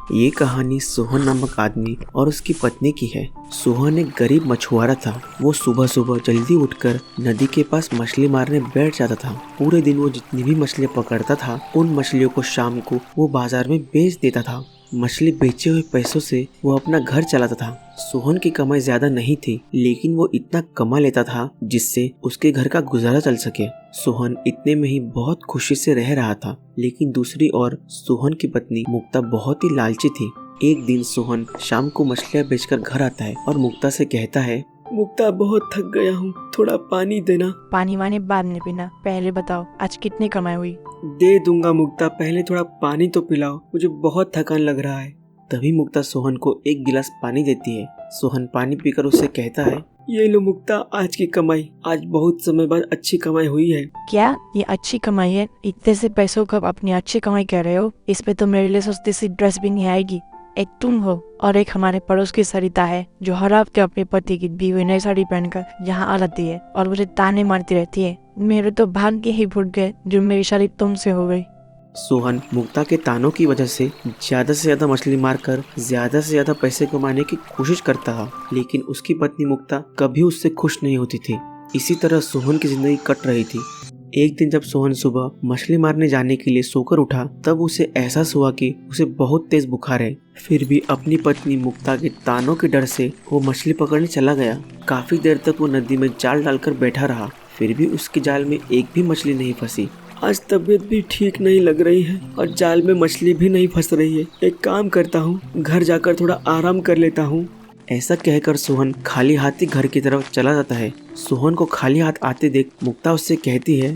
ये कहानी सोहन नामक आदमी और उसकी पत्नी की है। सोहन एक गरीब मछुआरा था। वो सुबह सुबह जल्दी उठकर नदी के पास मछली मारने बैठ जाता था। पूरे दिन वो जितनी भी मछलियाँ पकड़ता था उन मछलियों को शाम को वो बाजार में बेच देता था। मछली बेचे हुए पैसों से वो अपना घर चलाता था। सोहन की कमाई ज्यादा नहीं थी, लेकिन वो इतना कमा लेता था जिससे उसके घर का गुजारा चल सके। सोहन इतने में ही बहुत खुशी से रह रहा था, लेकिन दूसरी ओर सोहन की पत्नी मुक्ता बहुत ही लालची थी। एक दिन सोहन शाम को मछलियाँ बेचकर घर आता है और मुक्ता से कहता है, मुक्ता बहुत थक गया हूँ, थोड़ा पानी देना। पानी वानी बाद में पीना, पहले बताओ आज कितनी कमाई हुई। दे दूंगा मुक्ता, पहले थोड़ा पानी तो पिलाओ, मुझे बहुत थकान लग रहा है। तभी मुक्ता सोहन को एक गिलास पानी देती है। सोहन पानी पीकर उससे कहता है, ये लो मुक्ता, आज की कमाई, आज बहुत समय बाद अच्छी कमाई हुई है। क्या ये अच्छी कमाई है? इतने से पैसों को अपनी अच्छी कमाई कह रहे हो? इसमें तो मेरे लिए सस्ती सी ड्रेस भी नहीं आएगी। एक तुम हो और एक हमारे पड़ोस की सरिता है जो हर हफ्ते अपने पति की दी हुई नई साड़ी पहनकर यहाँ आ जाती है और मुझे ताने मारती रहती है। मेरे तो भाग्य ही फूट गए जो मेरी शादी तुमसे हो गई। सोहन मुक्ता के तानों की वजह से ज्यादा से ज्यादा मछली मारकर ज्यादा से ज्यादा पैसे कमाने की कोशिश करता था, लेकिन उसकी पत्नी मुक्ता कभी उससे खुश नहीं होती थी। इसी तरह सोहन की जिंदगी कट रही थी। एक दिन जब सोहन सुबह मछली मारने जाने के लिए सोकर उठा, तब उसे एहसास हुआ कि उसे बहुत तेज बुखार है। फिर भी अपनी पत्नी मुक्ता के तानों के डर से वो मछली पकड़ने चला गया। काफी देर तक वो नदी में जाल डालकर बैठा रहा, फिर भी उसके जाल में एक भी मछली नहीं फंसी। आज तबीयत भी ठीक नहीं लग रही है और जाल में मछली भी नहीं फंस रही है। एक काम करता हूँ, घर जाकर थोड़ा आराम कर लेता हूँ। ऐसा कहकर सोहन खाली हाथ ही घर की तरफ चला जाता है। सोहन को खाली हाथ आते देख मुक्ता उससे कहती है,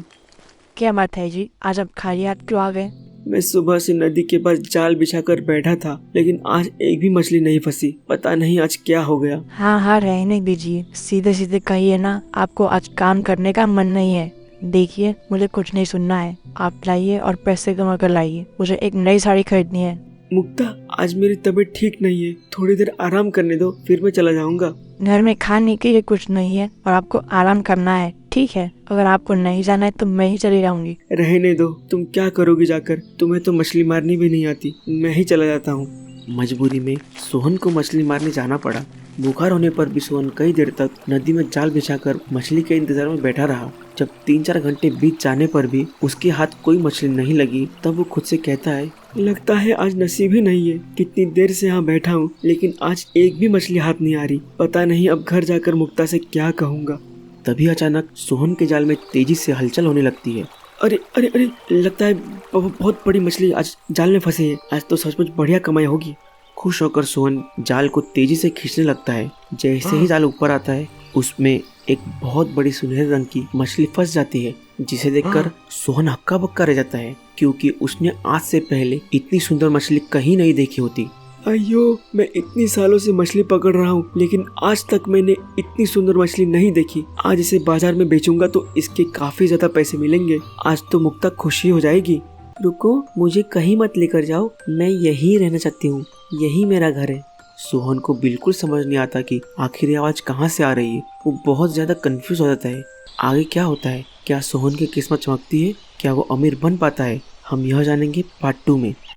क्या बात है जी, आज आप खाली हाथ क्यों आ गए? मैं सुबह से नदी के पास जाल बिछाकर बैठा था, लेकिन आज एक भी मछली नहीं फंसी। पता नहीं आज क्या हो गया। हाँ, रहने दीजिए, सीधे सीधे कहिए ना आपको आज काम करने का मन नहीं है। देखिए, मुझे कुछ नहीं सुनना है, आप लाइए और पैसे कमा कर लाइए। मुझे एक नई साड़ी खरीदनी है। मुक्ता, आज मेरी तबीयत ठीक नहीं है, थोड़ी देर आराम करने दो, फिर मैं चला जाऊंगा। घर में खाने के लिए कुछ नहीं है और आपको आराम करना है। ठीक है, अगर आपको नहीं जाना है तो मैं ही चली जाऊंगी। रहने दो, तुम क्या करोगी जाकर? तुम्हें तो मछली मारनी भी नहीं आती, मैं ही चला जाता हूँ। मजबूरी में सोहन को मछली मारने जाना पड़ा। बुखार होने पर भी सोहन कई देर तक नदी में जाल बिछाकर मछली के इंतजार में बैठा रहा। जब 3-4 घंटे बीत जाने पर भी उसके हाथ कोई मछली नहीं लगी, तब वो खुद से कहता है, लगता है आज नसीब ही नहीं है। कितनी देर से यहाँ बैठा हूँ, लेकिन आज एक भी मछली हाथ नहीं आ रही। पता नहीं अब घर जाकर मुक्ता से क्या कहूँगा। तभी अचानक सोहन के जाल में तेजी से हलचल होने लगती है। अरे अरे अरे, लगता है बहुत बड़ी मछली आज जाल में फंसी है। आज तो सचमुच बढ़िया कमाई होगी। खुश होकर सोहन जाल को तेजी से खींचने लगता है। जैसे ही जाल ऊपर आता है, उसमें एक बहुत बड़ी सुनहरे रंग की मछली फंस जाती है, जिसे देखकर सोहन हक्का बक्का रह जाता है, क्योंकि उसने आज से पहले इतनी सुंदर मछली कहीं नहीं देखी होती। अयो, मैं इतनी सालों से मछली पकड़ रहा हूँ, लेकिन आज तक मैंने इतनी सुंदर मछली नहीं देखी। आज इसे बाजार में बेचूंगा तो इसके काफी ज्यादा पैसे मिलेंगे। आज तो मुक्ता खुशी हो जाएगी। रुको, मुझे कहीं मत लेकर जाओ, मैं यहीं रहना चाहती हूँ, यही मेरा घर है। सोहन को बिल्कुल समझ नहीं आता कि आखिर ये आवाज कहाँ से आ रही है। वो बहुत ज्यादा कंफ्यूज हो जाता है। आगे क्या होता है? क्या सोहन की किस्मत चमकती है? क्या वो अमीर बन पाता है? हम यह जानेंगे पार्ट 2 में।